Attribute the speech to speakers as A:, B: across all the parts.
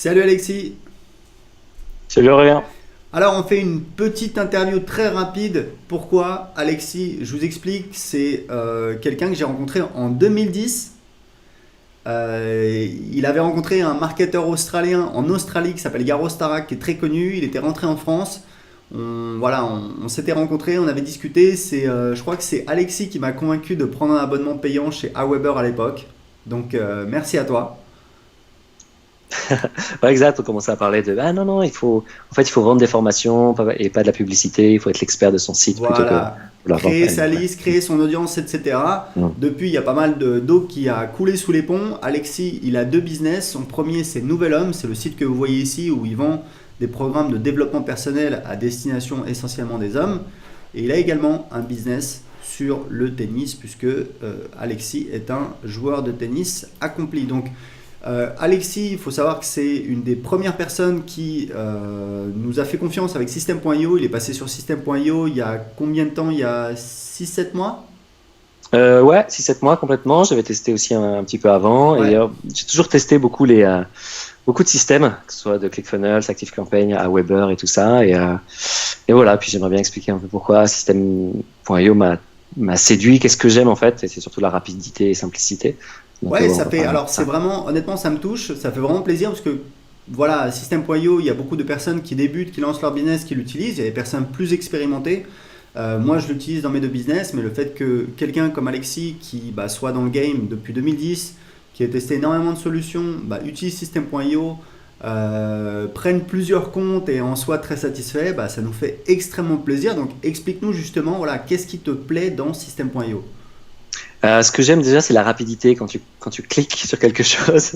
A: Salut Alexis.
B: Salut Aurélien.
A: Alors on fait une petite interview très rapide. Pourquoi Alexis? Je vous explique. C'est quelqu'un que j'ai rencontré en 2010. Il avait rencontré un marketeur australien en Australie qui s'appelle Garo Starak, qui est très connu. Il était rentré en France. On s'était rencontrés, on avait discuté. Je crois que c'est Alexis qui m'a convaincu de prendre un abonnement payant chez Aweber à l'époque. Donc merci à toi.
B: Ouais, exact, on commençait à parler de ah non, non, il faut vendre des formations et pas de la publicité, il faut être l'expert de son site plutôt que de
A: Voilà,
B: la vente.
A: créer
B: Ouais,
A: sa
B: ouais.
A: liste, créer son audience, etc.
B: Mm.
A: Depuis, il y a pas mal d'eau qui a coulé sous les ponts. Alexis, il a deux business. Son premier, c'est Nouvel Homme. C'est le site que vous voyez ici où il vend des programmes de développement personnel à destination essentiellement des hommes. Et il a également un business sur le tennis puisque Alexis est un joueur de tennis accompli. Donc, Alexis, il faut savoir que c'est une des premières personnes qui nous a fait confiance avec System.io. Il est passé sur System.io il y a combien de temps? Il y a 6 7 mois.
B: Ouais, 6-7 mois complètement. J'avais testé aussi un petit peu avant et
A: Ouais.
B: j'ai toujours testé beaucoup de systèmes, que ce soit de ClickFunnels, ActiveCampaign, Aweber et tout ça. Et voilà, puis j'aimerais bien expliquer un peu pourquoi System.io m'a séduit, qu'est-ce que j'aime en fait, et c'est surtout la rapidité et simplicité. Donc
A: Ouais,
B: ouais, on
A: ça
B: va
A: fait.
B: parler de
A: Alors, c'est
B: ça.
A: vraiment. Honnêtement, ça me touche. Ça fait vraiment plaisir parce que, voilà, System.io, il y a beaucoup de personnes qui débutent, qui lancent leur business, qui l'utilisent. Il y a des personnes plus expérimentées. Moi, je l'utilise dans mes deux business, mais le fait que quelqu'un comme Alexis, qui soit dans le game depuis 2010, qui a testé énormément de solutions, utilise System.io, prenne plusieurs comptes et en soit très satisfait, ça nous fait extrêmement plaisir. Donc, explique-nous justement, voilà, qu'est-ce qui te plaît dans System.io?
B: Ce que j'aime déjà, c'est la rapidité. Quand tu cliques sur quelque chose,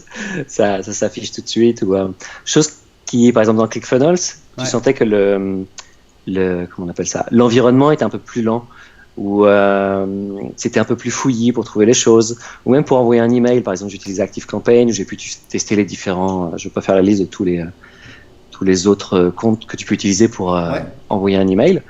B: ça s'affiche tout de suite. Chose qui, par exemple, dans ClickFunnels, tu
A: Ouais.
B: sentais que comment on appelle ça, l'environnement était un peu plus lent, ou c'était un peu plus fouillis pour trouver les choses, ou même pour envoyer un email. Par exemple, j'utilisais ActiveCampaign où j'ai pu tester les différents. Je ne vais pas faire la liste de tous les autres comptes que tu peux utiliser pour
A: Ouais.
B: envoyer un email.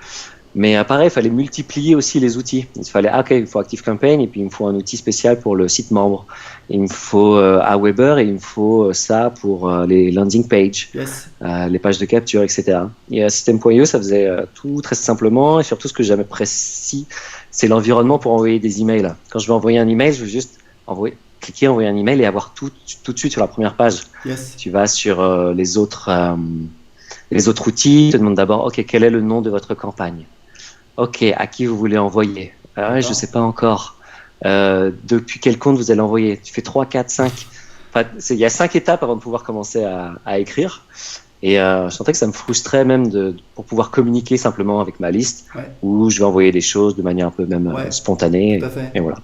B: Mais pareil, il fallait multiplier aussi les outils. Il fallait, ok, il faut ActiveCampaign et puis il me faut un outil spécial pour le site membre. Il me faut Aweber et il me faut ça pour les landing pages,
A: Yes.
B: les pages de capture, etc. Et System.io, ça faisait tout très simplement. Et surtout, ce que j'apprécie, c'est l'environnement pour envoyer des emails. Quand je veux envoyer un email, je veux juste cliquer, envoyer un email et avoir tout de suite sur la première page.
A: Yes.
B: Tu vas sur les autres outils, tu te demandes d'abord, ok, quel est le nom de votre campagne? Ok, à qui vous voulez envoyer? Ouais, je ne
A: D'accord.
B: sais pas encore. Depuis quel compte vous allez envoyer? Tu fais 3, 4, 5. Enfin, il y a 5 étapes avant de pouvoir commencer à écrire. Et je sentais que ça me frustrait même pour pouvoir communiquer simplement avec ma liste,
A: Ouais.
B: où je vais envoyer des choses de manière un peu même
A: Ouais. Tout
B: spontanée.
A: à fait.
B: Et voilà.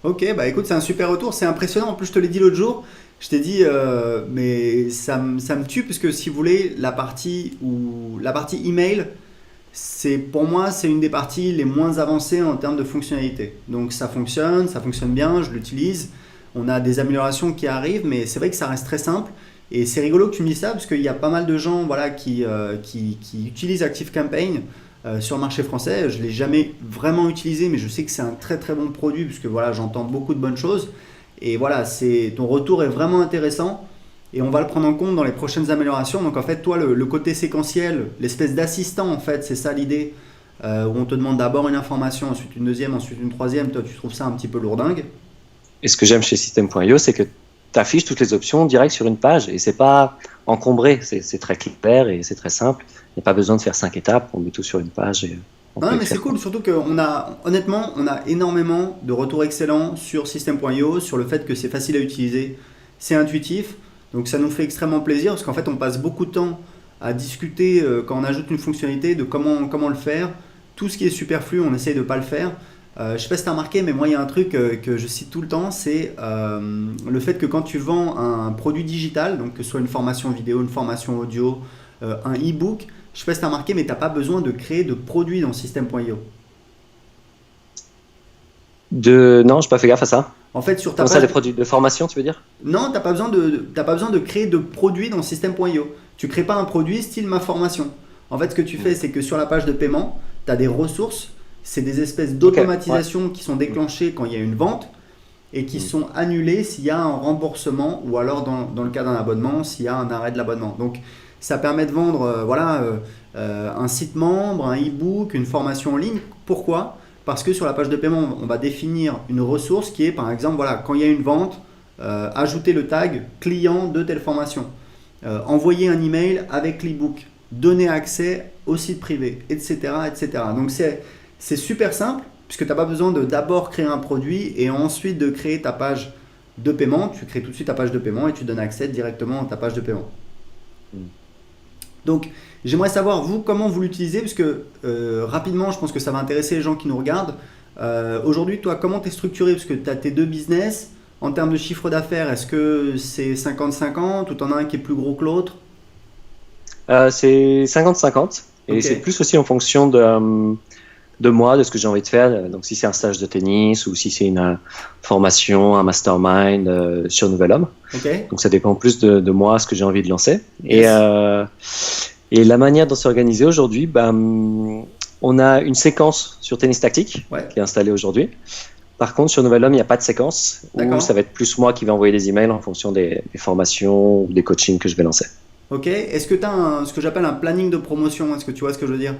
A: Ok, bah écoute, c'est un super retour, c'est impressionnant. En plus, je te l'ai dit l'autre jour, je t'ai dit, mais ça me tue parce que si vous voulez, la partie email, c'est pour moi, c'est une des parties les moins avancées en termes de fonctionnalité. Donc ça fonctionne bien, je l'utilise. On a des améliorations qui arrivent, mais c'est vrai que ça reste très simple. Et c'est rigolo que tu me dises ça parce qu'il y a pas mal de gens, voilà, qui utilisent ActiveCampaign sur le marché français. Je ne l'ai jamais vraiment utilisé, mais je sais que c'est un très très bon produit puisque voilà, j'entends beaucoup de bonnes choses. Et voilà, ton retour est vraiment intéressant et on va le prendre en compte dans les prochaines améliorations. Donc en fait, toi, le côté séquentiel, l'espèce d'assistant, en fait, c'est ça l'idée, où on te demande d'abord une information, ensuite une deuxième, ensuite une troisième. Toi, tu trouves ça un petit peu lourdingue.
B: Et ce que j'aime chez System.io, c'est que tu affiches toutes les options direct sur une page et c'est pas encombré. C'est très clair et c'est très simple. Il n'y a pas besoin de faire 5 étapes. On met tout sur une page et on
A: Non,
B: peut
A: mais c'est
B: écrire, quoi.
A: cool, surtout honnêtement, on a énormément de retours excellents sur System.io, sur le fait que c'est facile à utiliser, c'est intuitif, donc ça nous fait extrêmement plaisir parce qu'en fait, on passe beaucoup de temps à discuter quand on ajoute une fonctionnalité de comment le faire. Tout ce qui est superflu, on essaye de ne pas le faire. Je ne sais pas si tu as remarqué, mais moi, il y a un truc que je cite tout le temps, c'est le fait que quand tu vends un produit digital, donc que ce soit une formation vidéo, une formation audio, un e-book, je sais pas si tu as remarqué, mais tu n'as pas besoin de créer de produit dans System.io.
B: Non, j'ai pas fait gaffe à ça.
A: En fait, sur ta
B: Comment ça,
A: page.
B: des produits de formation, tu veux dire?
A: Non, t'as pas besoin de créer de produit dans System.io. Tu crées pas un produit style ma formation. En fait, ce que tu
B: Hmm.
A: fais, c'est que sur la page de paiement, tu as des ressources. C'est des espèces
B: Ok, ouais.
A: d'automatisation qui sont
B: Hmm.
A: déclenchées quand il y a une vente. et qui sont annulés s'il y a un remboursement ou alors dans le cas d'un abonnement, s'il y a un arrêt de l'abonnement. Donc ça permet de vendre un site membre, un e-book, une formation en ligne. Pourquoi ? Parce que sur la page de paiement, on va définir une ressource qui est par exemple, voilà, quand il y a une vente, ajouter le tag client de telle formation, envoyer un email avec l'e-book, donner accès au site privé, etc. etc. Donc c'est super simple puisque tu n'as pas besoin de d'abord créer un produit et ensuite de créer ta page de paiement. Tu crées tout de suite ta page de paiement et tu donnes accès directement à ta page de paiement. Donc j'aimerais savoir vous comment vous l'utilisez parce que rapidement je pense que ça va intéresser les gens qui nous regardent. Aujourd'hui toi comment tu es structuré parce que tu as tes deux business. En termes de chiffre d'affaires, est-ce que c'est 50-50 ou tu en as un qui est plus gros que l'autre ?
B: C'est 50-50 et
A: Ok.
B: c'est plus aussi en fonction de moi, de ce que j'ai envie de faire. Donc si c'est un stage de tennis ou si c'est une formation, un mastermind sur Nouvel Homme.
A: Ok.
B: Donc ça dépend plus de moi, ce que j'ai envie de lancer.
A: Yes.
B: Et la manière dont c'est organisé aujourd'hui, on a une séquence sur Tennis Tactique
A: Ouais.
B: qui est installée aujourd'hui. Par contre, sur Nouvel Homme, il n'y a pas de séquence où
A: D'accord.
B: ça va être plus moi qui vais envoyer des emails en fonction des formations ou des coachings que je vais lancer.
A: Ok. Est-ce que tu as ce que j'appelle un planning de promotion ? Est-ce que tu vois ce que je veux dire ?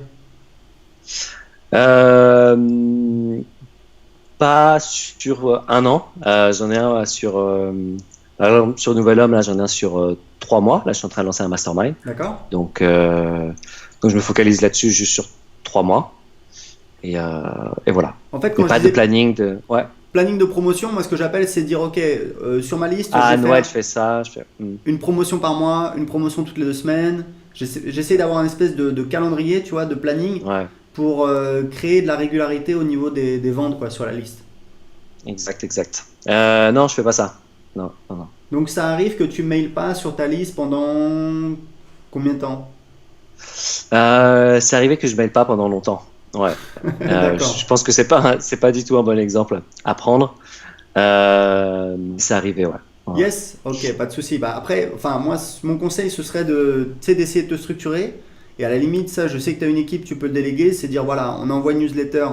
B: Pas sur un an. J'en ai un par exemple, sur Nouvel Homme, là, j'en ai un sur 3 mois. Là, je suis en train de lancer un mastermind.
A: D'accord.
B: Donc je me focalise là-dessus juste sur 3 mois. Et voilà.
A: En fait,
B: Mais
A: quand
B: pas
A: je
B: de
A: disais
B: planning de. Ouais.
A: planning de promotion, moi ce que j'appelle c'est dire ok, sur ma liste,
B: Ah,
A: je vais
B: Noël,
A: faire
B: je fais ça.
A: une promotion par mois, une promotion toutes les 2 semaines. J'essaie d'avoir une espèce de calendrier, tu vois, de planning
B: Ouais,
A: pour créer de la régularité au niveau des ventes quoi, sur la liste.
B: exact. Non, je fais pas ça. Non.
A: Donc ça arrive que tu mails pas sur ta liste pendant combien de temps?
B: C'est arrivé que je maile pas pendant longtemps. Ouais.
A: D'accord.
B: Je pense que c'est pas du tout un bon exemple à prendre. C'est arrivé, ouais. Ouais.
A: Yes, ok, pas de souci. Bah après, enfin moi, mon conseil ce serait d'essayer de te structurer. Et à la limite, ça, je sais que tu as une équipe, tu peux le déléguer. C'est dire voilà, on envoie une newsletter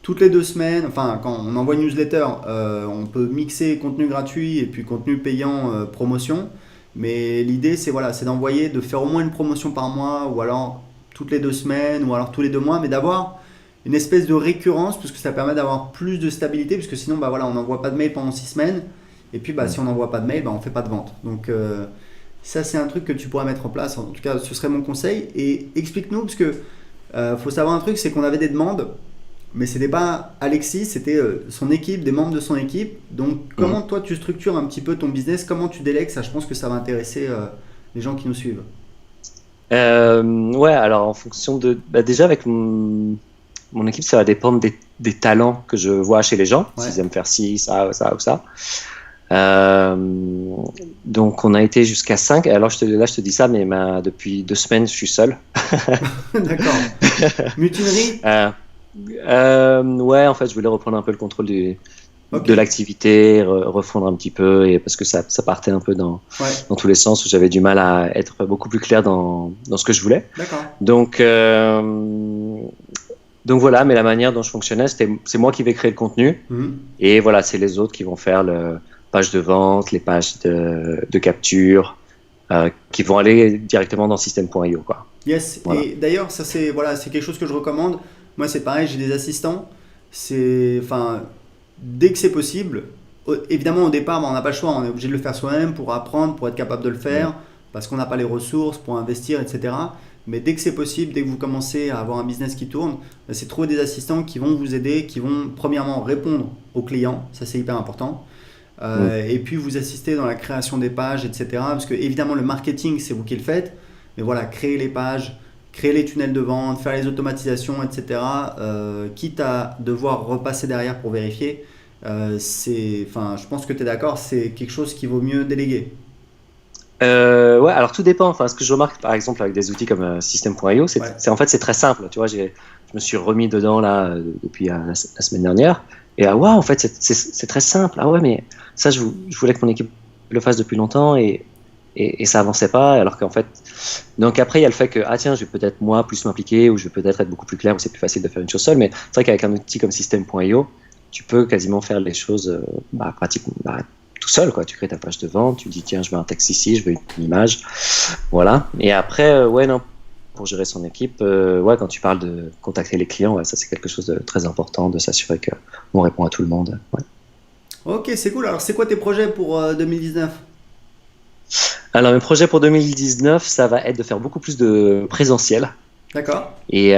A: toutes les 2 semaines. Enfin, quand on envoie une newsletter, on peut mixer contenu gratuit et puis contenu payant, promotion. Mais l'idée, c'est voilà, c'est de faire au moins une promotion par mois, ou alors toutes les 2 semaines, ou alors tous les 2 mois, mais d'avoir une espèce de récurrence, parce que ça permet d'avoir plus de stabilité, parce que sinon, bah voilà, on n'envoie pas de mail pendant 6 semaines. Et puis, si on n'envoie pas de mail, on ne fait pas de vente. Donc, ça, c'est un truc que tu pourras mettre en place. En tout cas, ce serait mon conseil. Et explique-nous, parce que faut savoir un truc, c'est qu'on avait des demandes, mais c'était pas Alexis, c'était son équipe, des membres de son équipe. Donc, comment toi, tu structures un petit peu ton business? Comment tu délègues ça? Je pense que ça va intéresser les gens qui nous suivent.
B: Ouais, alors en fonction de. Déjà, avec mon équipe, ça va dépendre des talents que je vois chez les gens,
A: Ouais.
B: s'ils aiment faire ci, ça ou ça. Donc on a été jusqu'à 5. Alors là je te dis ça, mais depuis 2 semaines je suis seul.
A: D'accord. Mutinerie?
B: Ouais, en fait je voulais reprendre un peu le contrôle
A: Ok.
B: de l'activité, refondre un petit peu, et parce que ça partait un peu dans
A: Ouais,
B: tous les sens, où j'avais du mal à être beaucoup plus clair dans ce que je voulais.
A: d'accord.
B: Donc voilà, mais la manière dont je fonctionnais, c'est moi qui vais créer le contenu,
A: Mhm.
B: et voilà, c'est les autres qui vont faire le page de vente, les pages de capture, qui vont aller directement dans system.io, quoi.
A: Yes,
B: Voilà.
A: et d'ailleurs, ça c'est voilà, c'est quelque chose que je recommande. Moi, c'est pareil, j'ai des assistants. Enfin, dès que c'est possible, évidemment au départ, on n'a pas le choix, on est obligé de le faire soi-même pour apprendre, pour être capable de le faire, parce qu'on n'a pas les ressources pour investir, etc. Mais dès que c'est possible, dès que vous commencez à avoir un business qui tourne, c'est trouver des assistants qui vont vous aider, qui vont premièrement répondre aux clients, ça c'est hyper important. Et puis vous assister dans la création des pages, etc. Parce que évidemment le marketing c'est vous qui le faites, mais voilà, créer les pages, créer les tunnels de vente, faire les automatisations, etc. Quitte à devoir repasser derrière pour vérifier, je pense que tu es d'accord, c'est quelque chose qui vaut mieux déléguer.
B: Ouais, alors tout dépend. Enfin, ce que je remarque, par exemple, avec des outils comme system.io,
A: Ouais.
B: en fait, c'est très simple. Tu vois, je me suis remis dedans là depuis la semaine dernière. Et waouh, en fait, c'est très simple. Ah ouais, mais ça, je voulais que mon équipe le fasse depuis longtemps, et ça avançait pas. Alors qu'en fait, donc après, il y a le fait que tiens, je vais peut-être moi plus m'impliquer, ou je vais peut-être être beaucoup plus clair, ou c'est plus facile de faire une chose seule. Mais c'est vrai qu'avec un outil comme system.io, tu peux quasiment faire les choses pratiquement tout seul, quoi. Tu crées ta page de vente, tu dis tiens, je veux un texte ici, je veux une image, voilà. Et après, non, pour gérer son équipe, quand tu parles de contacter les clients, ça c'est quelque chose de très important, de s'assurer qu'on répond à tout le monde. Ouais.
A: Ok, c'est cool. Alors, c'est quoi tes projets pour 2019?
B: Alors, mes projets pour 2019, ça va être de faire beaucoup plus de présentiel.
A: D'accord.
B: Et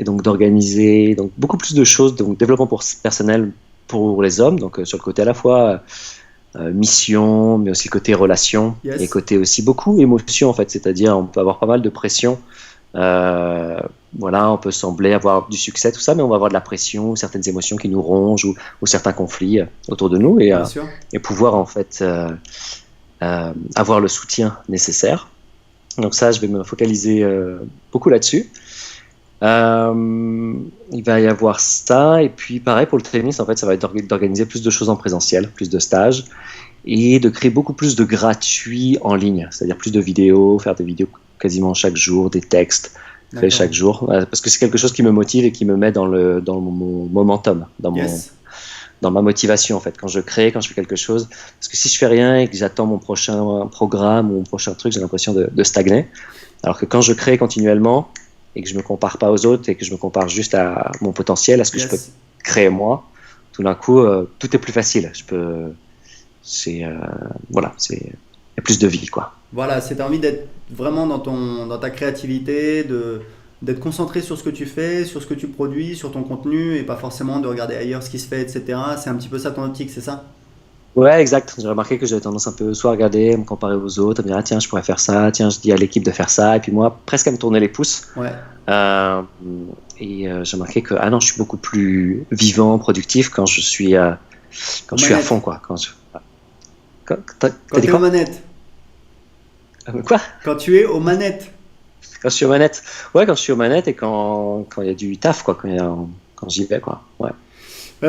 B: donc d'organiser beaucoup plus de choses, donc développement personnel pour les hommes, donc sur le côté à la fois mission, mais aussi côté relation,
A: Yes.
B: et côté aussi beaucoup émotion en fait, c'est-à-dire on peut avoir pas mal de pression, on peut sembler avoir du succès, tout ça, mais on va avoir de la pression, certaines émotions qui nous rongent ou certains conflits autour de nous,
A: Bien sûr.
B: et pouvoir en fait avoir le soutien nécessaire. Donc ça, je vais me focaliser beaucoup là-dessus. Il va y avoir ça, et puis pareil pour le tennis, en fait, ça va être d'organiser plus de choses en présentiel, plus de stages, et de créer beaucoup plus de gratuits en ligne, c'est-à-dire plus de vidéos, faire des vidéos quasiment chaque jour, des textes créés chaque jour, parce que c'est quelque chose qui me motive et qui me met dans mon momentum, dans ma motivation en fait, quand je crée, quand je fais quelque chose, parce que si je fais rien et que j'attends mon prochain programme ou mon prochain truc, j'ai l'impression de stagner, alors que quand je crée continuellement et que je me compare pas aux autres et que je me compare juste à mon potentiel, à ce que je peux créer moi, tout d'un coup tout est plus facile, il y a plus de vie, quoi.
A: Voilà, c'est envie d'être vraiment dans ta créativité, d'être concentré sur ce que tu fais, sur ce que tu produis, sur ton contenu, et pas forcément de regarder ailleurs ce qui se fait, etc. C'est un petit peu ça ton optique, c'est ça?
B: Ouais, exact. J'ai remarqué que j'avais tendance un peu soit à regarder, à me comparer aux autres, à me dire tiens, je pourrais faire ça, tiens, je dis à l'équipe de faire ça, et puis moi, presque à me tourner les pouces.
A: Ouais.
B: J'ai remarqué que non, je suis beaucoup plus vivant, productif quand je suis à fond, quoi. Quand
A: tu es aux manettes.
B: Quoi?
A: Quand tu es aux manettes.
B: Quand je suis aux manettes. Ouais, quand je suis aux manettes et quand il y a du taf, quoi, quand j'y vais, quoi. Ouais.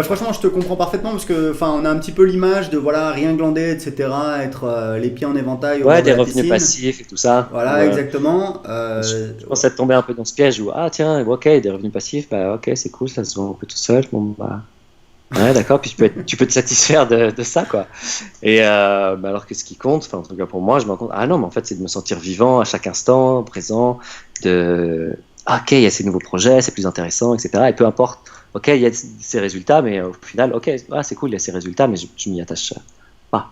A: Franchement, je te comprends parfaitement parce que, on a un petit peu l'image de rien glander, etc. Être les pieds en éventail.
B: Ouais, des revenus passifs et tout ça.
A: Voilà, exactement.
B: Je pense être tombé un peu dans ce piège où tiens, ok, des revenus passifs, ok, c'est cool, ça se vend un peu tout seul. Bon, ouais, d'accord, puis tu peux te satisfaire de ça, quoi. Et alors que ce qui compte, en tout cas pour moi, je me rends compte, non, mais en fait, c'est de me sentir vivant à chaque instant, présent, ok, il y a ces nouveaux projets, c'est plus intéressant, etc. Et peu importe, ok, il y a ces résultats, mais au final, ok, c'est cool, il y a ces résultats, mais je m'y attache pas.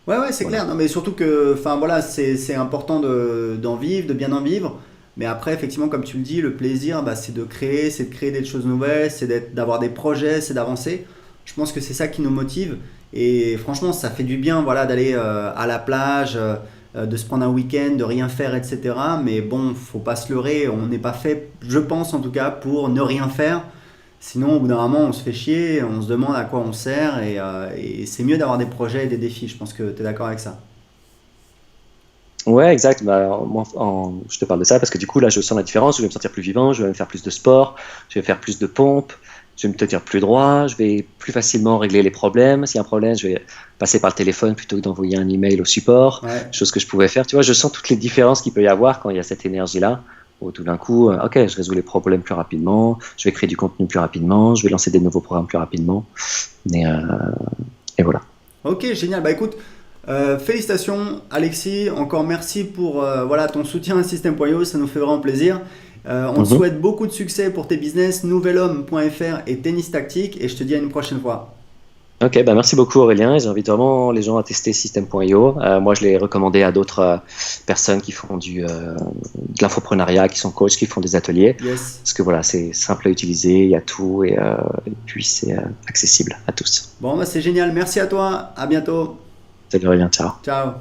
A: Ouais, c'est clair. Non, mais surtout que, c'est important d'en vivre, de bien en vivre. Mais après, effectivement, comme tu le dis, le plaisir, c'est de créer des choses nouvelles, c'est d'avoir des projets, c'est d'avancer. Je pense que c'est ça qui nous motive. Et franchement, ça fait du bien, d'aller à la plage, de se prendre un week-end, de rien faire, etc. Mais bon, faut pas se leurrer. On n'est pas fait, je pense en tout cas, pour ne rien faire. Sinon, au bout d'un moment, on se fait chier, on se demande à quoi on sert. Et c'est mieux d'avoir des projets et des défis. Je pense que tu es d'accord avec ça.
B: Ouais, exact. Moi, je te parle de ça parce que du coup, là, je sens la différence. Je vais me sentir plus vivant, je vais me faire plus de sport, je vais faire plus de pompes, je vais me tenir plus droit, je vais plus facilement régler les problèmes. S'il y a un problème, je vais passer par le téléphone plutôt que d'envoyer un email au support, chose que je pouvais faire. Tu vois, je sens toutes les différences qu'il peut y avoir quand il y a cette énergie-là, où tout d'un coup, ok, je résous les problèmes plus rapidement, je vais créer du contenu plus rapidement, je vais lancer des nouveaux programmes plus rapidement. Et voilà.
A: Ok, génial. Écoute, félicitations Alexis, encore merci pour ton soutien à System.io, ça nous fait vraiment plaisir. On te souhaite beaucoup de succès pour tes business, nouvelhomme.fr et Tennis Tactique, et je te dis à une prochaine fois.
B: Ok, merci beaucoup Aurélien, et j'invite vraiment les gens à tester System.io. Moi, je l'ai recommandé à d'autres personnes qui font de l'infoprenariat, qui sont coachs, qui font des ateliers.
A: Yes.
B: Parce que c'est simple à utiliser, il y a tout, et puis c'est accessible à tous.
A: Bon, c'est génial, merci à toi, à bientôt.
B: Salut Aurélien, ciao.
A: Ciao.